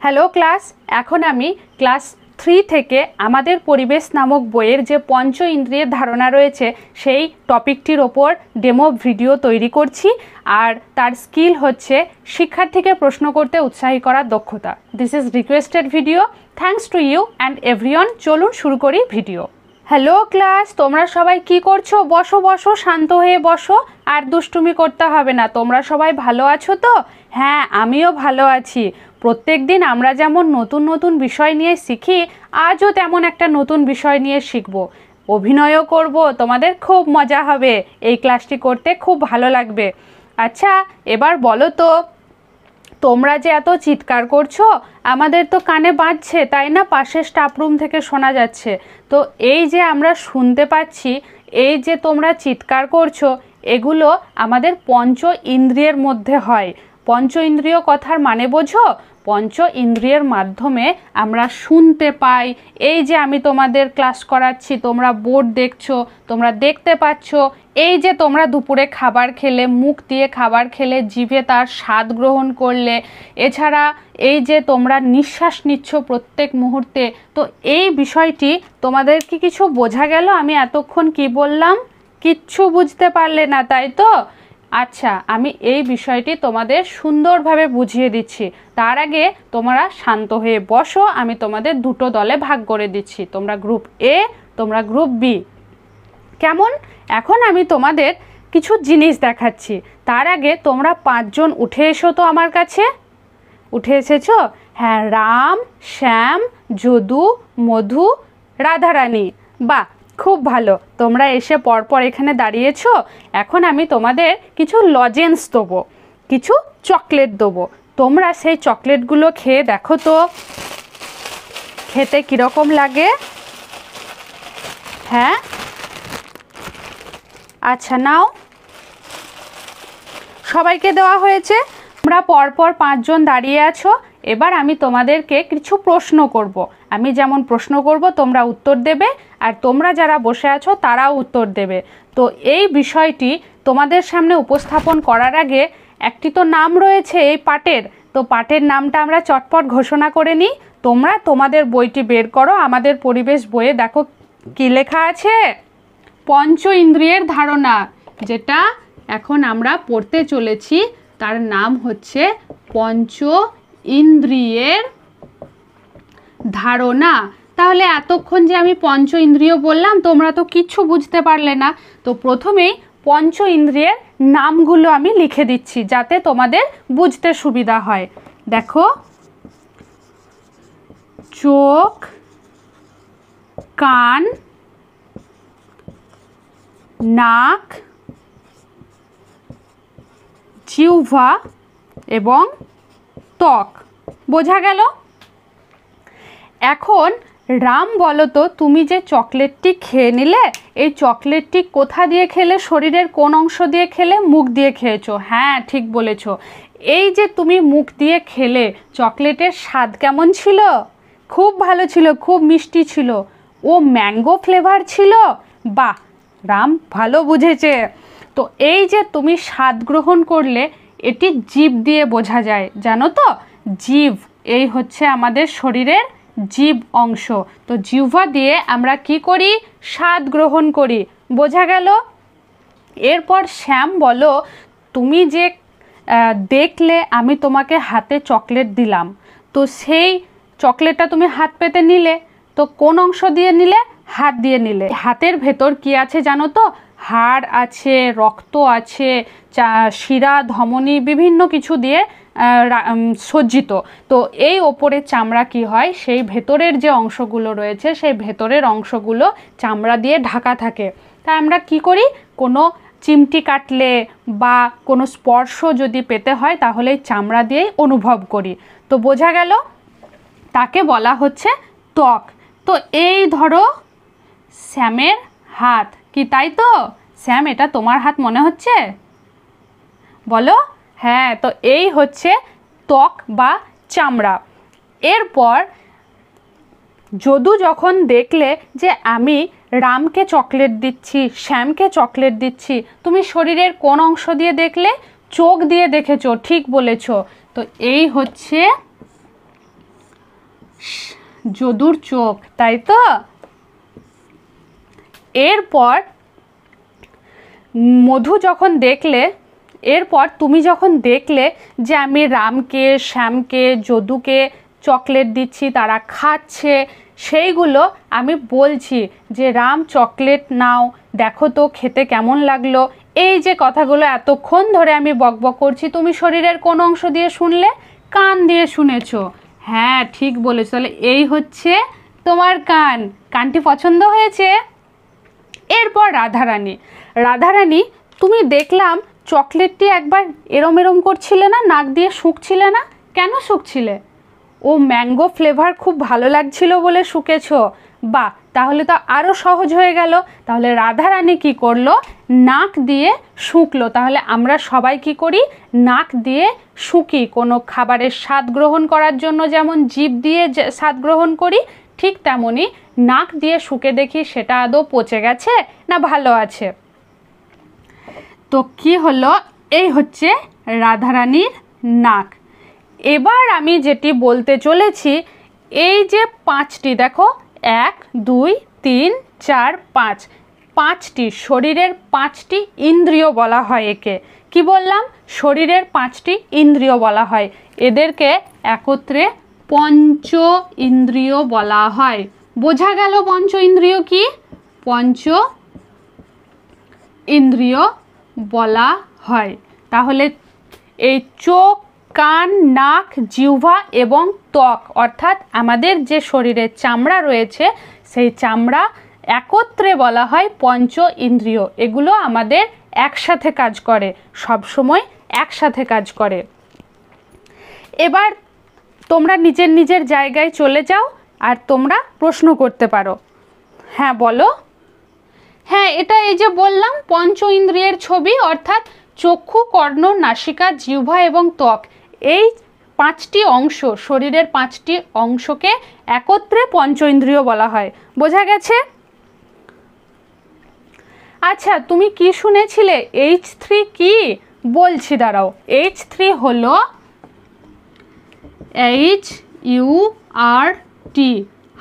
Hello class, এখন আমি class 3 থেকে আমাদের পরিবেশ নামক বইয়ের যে পঞ্চ ইন্দ্রিয়ের ধারণা রয়েছে সেই টপিকটির ওপর ডেমো ভিডিও তৈরি করছি। আর তার স্কিল হচ্ছে শিক্ষার্থীকে প্রশ্ন করতে উৎসাহী করার দক্ষতা। This is requested video. Thanks to you and everyone. চলুন শুরু করি ভিডিও। হ্যালো ক্লাস, তোমরা সবাই কি করছো? বসো বসো, শান্ত হয়ে বসো, আর দুষ্টুমি করতে হবে না। তোমরা সবাই ভালো আছো তো? হ্যাঁ, আমিও ভালো আছি। প্রত্যেক দিন আমরা যেমন নতুন নতুন বিষয় নিয়ে শিখি, আজও তেমন একটা নতুন বিষয় নিয়ে শিখব। অভিনয়ও করব, তোমাদের খুব মজা হবে। এই ক্লাসটি করতে খুব ভালো লাগবে। আচ্ছা, এবার বলো তো, তোমরা যে এত চিৎকার করছো, আমাদের তো কানে বাজছে, তাই না? পাশের স্টাফরুম থেকে শোনা যাচ্ছে। তো এই যে আমরা শুনতে পাচ্ছি, এই যে তোমরা চিৎকার করছো, এগুলো আমাদের পঞ্চ ইন্দ্রিয়ের মধ্যে হয়। পঞ্চ ইন্দ্রিয় কথার মানে বোঝো? পঞ্চ ইন্দ্রিয়ের মাধ্যমে আমরা শুনতে পাই। এই যে আমি তোমাদের ক্লাস করাচ্ছি, তোমরা বোর্ড দেখছো, তোমরা দেখতে পাচ্ছ। এই যে তোমরা দুপুরে খাবার খেলে, মুখ দিয়ে খাবার খেলে, জিভে তার স্বাদ গ্রহণ করলে, এছাড়া এই যে তোমরা নিঃশ্বাস নিচ্ছ প্রত্যেক মুহূর্তে। তো এই বিষয়টি তোমাদের কি কিছু বোঝা গেল? আমি এতক্ষণ কি বললাম? কিচ্ছু বুঝতে পারলে না, তাই তো? আচ্ছা, আমি এই বিষয়টি তোমাদের সুন্দরভাবে বুঝিয়ে দিচ্ছি। তার আগে তোমরা শান্ত হয়ে বসো। আমি তোমাদের দুটো দলে ভাগ করে দিচ্ছি। তোমরা গ্রুপ এ, তোমরা গ্রুপ বি। কেমন? এখন আমি তোমাদের কিছু জিনিস দেখাচ্ছি। তার আগে তোমরা 5 জন উঠে এসো তো আমার কাছে। উঠে এসেছো? হ্যাঁ, রাম, শ্যাম, যদু, মধু, রাধারানী। বাহ, খুব ভালো। তোমরা এসে পরপর এখানে দাঁড়িয়েছো। এখন আমি তোমাদের কিছু লজেন্স দেবো, কিছু চকলেট দেবো। তোমরা সেই চকলেটগুলো খেয়ে দেখো তো খেতে কীরকম লাগে। হ্যাঁ, আচ্ছা নাও। সবাইকে দেওয়া হয়েছে। তোমরা পরপর 5 জন দাঁড়িয়ে আছো। এবার আমি তোমাদেরকে কিছু প্রশ্ন করব। আমি যেমন প্রশ্ন করব তোমরা উত্তর দেবে, আর তোমরা যারা বসে আছো তারাও উত্তর দেবে। তো এই বিষয়টি তোমাদের সামনে উপস্থাপন করার আগে একটি তো নাম রয়েছে এই পাঠের। তো পাঠের নামটা আমরা চটপট ঘোষণা করে নিই। তোমরা তোমাদের বইটি বের করো। আমাদের পরিবেশ বইয়ে দেখো কি লেখা আছে। পঞ্চ ইন্দ্রিয়ের ধারণা, যেটা এখন আমরা পড়তে চলেছি, তার নাম হচ্ছে পঞ্চ ইন্দ্রিয়ের ধারণা। তাহলে এতক্ষণ যে আমি পঞ্চ ইন্দ্রিয় বললাম, তোমরা তো কিচ্ছু বুঝতে পারলে না। তো প্রথমেই পঞ্চ ইন্দ্রিয়ের নামগুলো আমি লিখে দিচ্ছি যাতে তোমাদের বুঝতে সুবিধা হয়। দেখো, চোখ, কান, নাক, জিহ্বা এবং ত্বক। বোঝা গেল? এখন রাম, বলো তো, তুমি যে চকলেটটি খেয়ে নিলে, এই চকলেটটি কোথা দিয়ে খেলে? শরীরের কোন অংশ দিয়ে খেলে? মুখ দিয়ে খেয়েছো। হ্যাঁ, ঠিক বলেছো। এই যে তুমি মুখ দিয়ে খেলে, চকলেটের স্বাদ কেমন ছিল? খুব ভালো ছিল, খুব মিষ্টি ছিল। ও ম্যাঙ্গো ফ্লেভার ছিল। বাহ, রাম ভালো বুঝেছে। তো এই যে তুমি স্বাদ গ্রহণ করলে, এটি জিভ দিয়ে বোঝা যায়, জানো তো? জিভ, এই হচ্ছে আমাদের শরীরের জিভ অংশ। তো জিহ্বা দিয়ে আমরা কি করি? স্বাদ গ্রহণ করি। বোঝা গেল? এরপর শ্যাম, বলো, তুমি যে দেখলে আমি তোমাকে হাতে চকলেট দিলাম, তো সেই চকলেটটা তুমি হাত পেতে নিলে, তো কোন অংশ দিয়ে নিলে? হাত দিয়ে নিলে। হাতের ভেতর কি আছে জানো তো? হাড় আছে, রক্ত আছে, শিরা, ধমনী, বিভিন্ন কিছু দিয়ে সজ্জিত। তো এই ওপরের চামড়া কি হয়? সেই ভেতরের যে অংশগুলো রয়েছে, সেই ভেতরের অংশগুলো চামড়া দিয়ে ঢাকা থাকে। তাই আমরা কি করি? কোনো চিমটি কাটলে বা কোনো স্পর্শ যদি পেতে হয়, তাহলে এই চামড়া দিয়েই অনুভব করি। তো বোঝা গেল? তাকে বলা হচ্ছে ত্বক। তো এই ধরো শ্যামের হাত, কি তাই তো? শ্যাম, এটা তোমার হাত মনে হচ্ছে? বলো। হ্যাঁ, তো এই হচ্ছে ত্বক বা চামড়া। এরপর যদু যখন দেখলে যে আমি রামকে চকলেট দিচ্ছি, শ্যামকে চকলেট দিচ্ছি, তুমি শরীরের কোন অংশ দিয়ে দেখলে? চোখ দিয়ে দেখেছো, ঠিক বলেছো। তো এই হচ্ছে যদুর চোখ, তাই তো? এরপর মধু যখন দেখলে, এরপর তুমি যখন দেখলে যে আমি রামকে, শ্যামকে, যদুকে চকলেট দিচ্ছি, তারা খাচ্ছে, সেইগুলো আমি বলছি যে রাম চকলেট নাও, দেখো তো খেতে কেমন লাগলো। এই যে কথাগুলো এতক্ষণ ধরে আমি বকবক করছি, তুমি শরীরের কোন অংশ দিয়ে শুনলে? কান দিয়ে শুনেছো। হ্যাঁ, ঠিক বলেছো। তাহলে এই হচ্ছে তোমার কান। কানটি পছন্দ হয়েছে? এরপর রাধারানী। রাধারানী, তুমি দেখলাম চকলেটটি একবার এরম এরম করছিলে না, নাক দিয়ে শুঁকছিলে না, কেন শুঁকছিলে? ও ম্যাঙ্গো ফ্লেভার খুব ভালো লাগছিল বলে শুকেছো। বাহ, তাহলে তো আরও সহজ হয়ে গেল। তাহলে রাধারানী কি করলো? নাক দিয়ে শুঁকলো। তাহলে আমরা সবাই কি করি? নাক দিয়ে শুঁকি। কোনো খাবারের স্বাদ গ্রহণ করার জন্য যেমন জিভ দিয়ে স্বাদ গ্রহণ করি, ঠিক তেমনি নাক দিয়ে শুঁকে দেখি সেটা আদৌ পচে গেছে না ভালো আছে। তো কি হলো? এই হচ্ছে রাধারানীর নাক। এবার আমি যেটি বলতে চলেছি, এই যে 5টি, দেখো 1 2 3 4 5, 5টি শরীরের 5টি ইন্দ্রিয় বলা হয় একে। কি বললাম? শরীরের 5টি ইন্দ্রিয় বলা হয়। এদেরকে একত্রে পঞ্চ ইন্দ্রিয় বলা হয়। বোঝা গেল পঞ্চ ইন্দ্রিয় কি? পঞ্চ ইন্দ্রিয় বলা হয়। তাহলে এই চোখ, কান, নাক, জিহ্বা এবং ত্বক, অর্থাৎ আমাদের যে শরীরের চামড়া রয়েছে সেই চামড়া একত্রে বলা হয় পঞ্চ ইন্দ্রিয়। এগুলো আমাদের একসাথে কাজ করে, সবসময় একসাথে কাজ করে। এবার তোমরা নিজের নিজের জায়গায় চলে যাও আর তোমরা প্রশ্ন করতে পারো। হ্যাঁ বলো। হ্যাঁ, এটা এই যে বললাম পঞ্চ ইন্দ্রিয়ের ছবি, অর্থাৎ চক্ষু, কর্ণ, নাসিকা, জিহ্বা এবং ত্বক, এই 5টি অংশ, শরীরের 5টি অংশকে একত্রে পঞ্চ ইন্দ্রিয় বলা হয়। বোঝা গেছে? আচ্ছা, তুমি কি শুনেছিলে? H3 কি? বলছি, দাঁড়াও। H3 হলো HURT,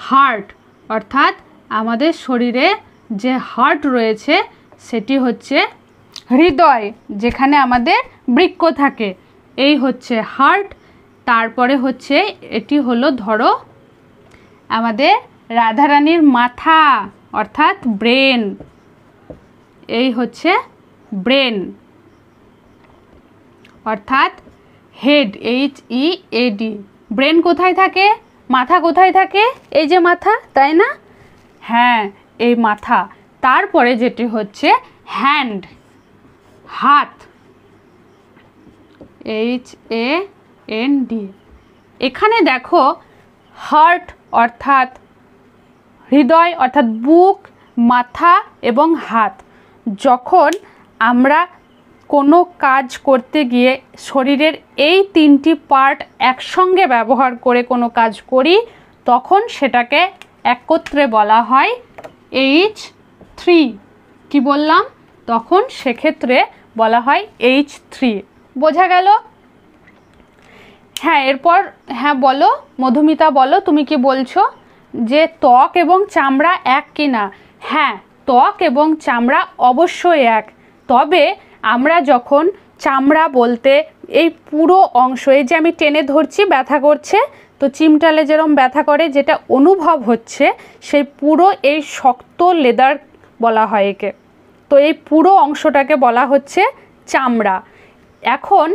হার্ট। অর্থাৎ আমাদের শরীরে যে হার্ট রয়েছে সেটি হচ্ছে হৃদয়, যেখানে আমাদের বৃক্ক থাকে, এই হচ্ছে হার্ট। তারপরে হচ্ছে এটি হলো, ধরো, আমাদের রাধারানীর মাথা, অর্থাৎ ব্রেন, এই হচ্ছে ব্রেন, অর্থাৎ হেড, HEAD। ব্রেন কোথায় থাকে? মাথা কোথায় থাকে? এই যে মাথা, তাই না? হ্যাঁ, এই মাথা। তারপরে যেটি হচ্ছে হ্যান্ড, হাত, HAND। এখানে দেখো হার্ট অর্থাৎ হৃদয়, অর্থাৎ বুক, মাথা এবং হাত। যখন আমরা কোনো কাজ করতে গিয়ে শরীরের এই 3টি পার্ট একসঙ্গে ব্যবহার করে কোনো কাজ করি, তখন সেটাকে একত্রে বলা হয় H3। কি বললাম? তখন সেক্ষেত্রে বলা হয় H3। বোঝা গেল? হ্যাঁ, এরপর হ্যাঁ বলো, মধুমিতা বলো, তুমি কি বলছো? যে ত্বক এবং চামড়া এক কি না? হ্যাঁ, ত্বক এবং চামড়া অবশ্যই এক। তবে আমরা যখন চামড়া বলতে এই পুরো অংশ, এই যে আমি টেনে ধরছি ব্যথা করছে, তো চিমটালে যেরকম ব্যথা করে, যেটা অনুভব হচ্ছে, সেই পুরো এই শক্ত লেদার বলা হয় একে। তো এই পুরো অংশটাকে বলা হচ্ছে চামড়া। এখন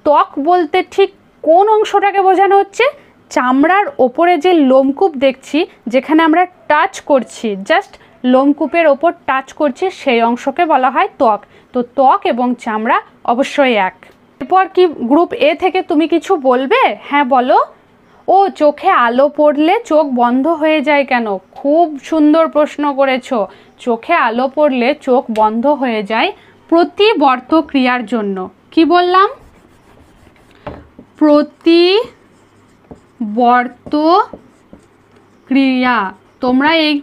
ত্বক বলতে ঠিক কোন অংশটাকে বোঝানো হচ্ছে? চামড়ার ওপরে যে লোমকূপ দেখছি, যেখানে আমরা টাচ করছি, জাস্ট লোমকূপের ওপর টাচ করছি, সেই অংশকে বলা হয় ত্বক। তো ত্বক এবং চামড়া অবশ্যই এক। এরপর কি গ্রুপ এ থেকে তুমি কিছু বলবে? হ্যাঁ বলো। ও, চোখে আলো পড়লে চোখ বন্ধ হয়ে যায় কেন? খুব সুন্দর প্রশ্ন করেছো। চোখে আলো পড়লে চোখ বন্ধ হয়ে যায় প্রতিবর্ত ক্রিয়ার জন্য। কি বললাম? প্রতিবর্ত ক্রিয়া। তোমরা এই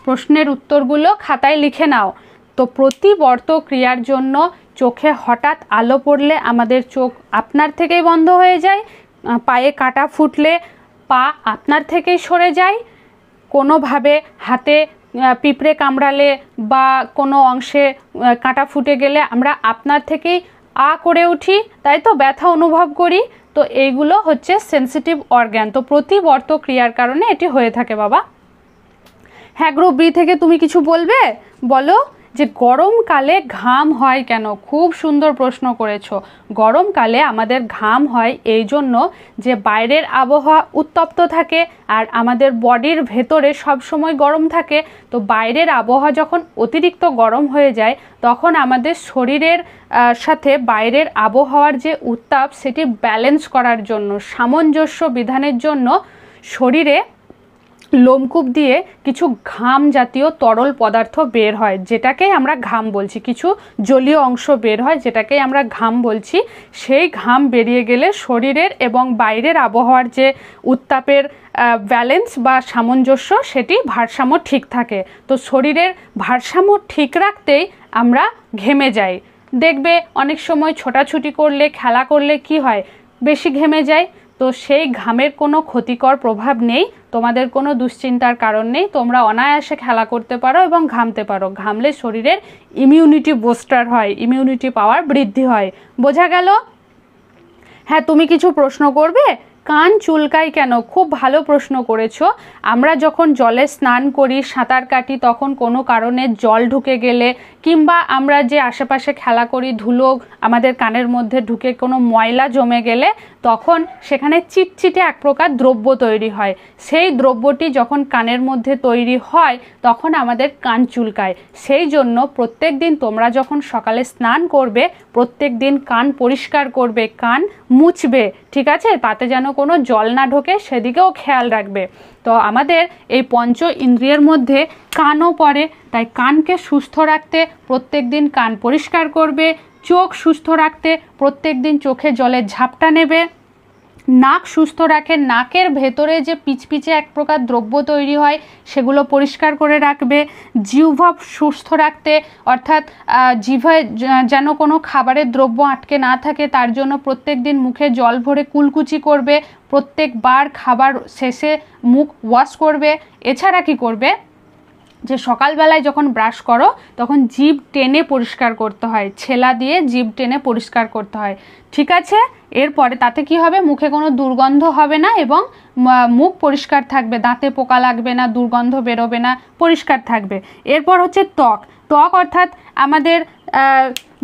প্রশ্নের উত্তরগুলো খাতায় লিখে নাও। তো প্রতিবর্ত ক্রিয়ার জন্য চোখে হঠাৎ আলো পড়লে আমাদের চোখ আপনার থেকেই বন্ধ হয়ে যায়। পায়ে কাঁটা ফুটলে পা আপনার থেকেই সরে যায়, কোনোভাবে হাতে পিঁপড়ে কামড়ালে বা কোনো অংশে কাঁটা ফুটে গেলে আমরা আপনার থেকেই করে উঠি, তাই তো, ব্যথা অনুভব করি। তো এইগুলো হচ্ছে সেন্সিটিভ অর্গ্যান। তো প্রতিবর্ত ক্রিয়ার কারণে এটি হয়ে থাকে বাবা। হ্যাঁ, গ্রুপ বি থেকে তুমি কিছু বলবে, বলো যে গরমকালে ঘাম হয় কেন? খুব সুন্দর প্রশ্ন করেছো। গরমকালে আমাদের ঘাম হয় এই জন্য যে বাইরের আবহাওয়া উত্তপ্ত থাকে আর আমাদের বডির ভেতরে সব সময় গরম থাকে। তো বাইরের আবহাওয়া যখন অতিরিক্ত গরম হয়ে যায় তখন আমাদের শরীরের সাথে বাইরের আবহাওয়ার যে উত্তাপ সেটি ব্যালেন্স করার জন্য, সামঞ্জস্য বিধানের জন্য শরীরে লোমকূপ দিয়ে কিছু ঘাম জাতীয় তরল পদার্থ বের হয়, যেটাকেই আমরা ঘাম বলছি। কিছু জলীয় অংশ বের হয় যেটাকেই আমরা ঘাম বলছি। সেই ঘাম বেরিয়ে গেলে শরীরের এবং বাইরের আবহাওয়ার যে উত্তাপের ব্যালেন্স বা সামঞ্জস্য সেটি ভারসাম্য ঠিক থাকে। তো শরীরের ভারসাম্য ঠিক রাখতেই আমরা ঘেমে যাই। দেখবে অনেক সময় ছোটাছুটি করলে, খেলা করলে কি হয়, বেশি ঘেমে যায়। তো সেই ঘামের কোনো ক্ষতিকর প্রভাব নেই, তোমাদের কোনো দুশ্চিন্তার কারণ নেই, তোমরা অনায়াসে খেলা করতে পারো এবং ঘামতে পারো। ঘামলে শরীরের ইমিউনিটি বুস্টার হয়, ইমিউনিটি পাওয়ার বৃদ্ধি হয়। বোঝা গেল? হ্যাঁ, তুমি কিছু প্রশ্ন করবে? কান চুলকায় কেন? খুব ভালো প্রশ্ন করেছো। আমরা যখন জলে স্নান করি, সাঁতার কাটি, তখন কোনো কারণে জল ঢুকে গেলে কিংবা আমরা যে আশেপাশে খেলা করি ধুলো আমাদের কানের মধ্যে ঢুকে কোনো ময়লা জমে গেলে তখন সেখানে চিটচিটে এক প্রকার দ্রব্য তৈরি হয়। সেই দ্রব্যটি যখন কানের মধ্যে তৈরি হয় তখন আমাদের কান চুলকায়। সেই জন্য প্রত্যেক দিন তোমরা যখন সকালে স্নান করবে প্রত্যেক দিন কান পরিষ্কার করবে, কান মুছবে, ঠিক আছে? তাতে যেন কোনো জল না ঢোকে সেদিকেও খেয়াল রাখবে। তো আমাদের এই পঞ্চ ইন্দ্রিয়ের মধ্যে কানও পড়ে, তাই কানকে সুস্থ রাখতে প্রত্যেক দিন কান পরিষ্কার করবে। চোখ সুস্থ রাখতে প্রত্যেক দিন চোখে জলের ঝাপটা নেবে। নাক সুস্থ রাখে, নাকের ভেতরে যে পিচপিচে এক প্রকার দ্রব্য তৈরি হয় সেগুলো পরিষ্কার করে রাখবে। জিহ্বা সুস্থ রাখতে, অর্থাৎ জিহ্বায় যেন কোনো খাবারের দ্রব্য আটকে না থাকে তার জন্য প্রত্যেক দিন মুখে জল ভরে কুলকুচি করবে। প্রত্যেকবার খাবার শেষে মুখ ওয়াশ করবে। এছাড়া কি করবে, যে সকালবেলায় যখন ব্রাশ করো তখন জিভ টেনে পরিষ্কার করতে হয়, ছেলা দিয়ে জিভ টেনে পরিষ্কার করতে হয়, ঠিক আছে? এরপরে তাতে কি হবে, মুখে কোনো দুর্গন্ধ হবে না এবং মুখ পরিষ্কার থাকবে, দাঁতে পোকা লাগবে না, দুর্গন্ধ বেরোবে না, পরিষ্কার থাকবে। এরপর হচ্ছে ত্বক। ত্বক অর্থাৎ আমাদের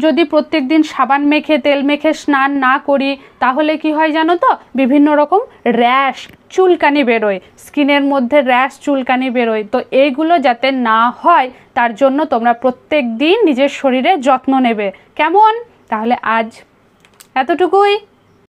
যদি প্রত্যেক দিন সাবান মেখে তেল মেখে স্নান না করি তাহলে কি হয় জানো তো, বিভিন্ন রকম র্যাশ, চুলকানি বেরোয়, স্কিনের মধ্যে র্যাশ চুলকানি বেরোয়। তো এইগুলো যাতে না হয় তার জন্য তোমরা প্রত্যেক দিন নিজের শরীরে যত্ন নেবে, কেমন? তাহলে আজ এতটুকুই।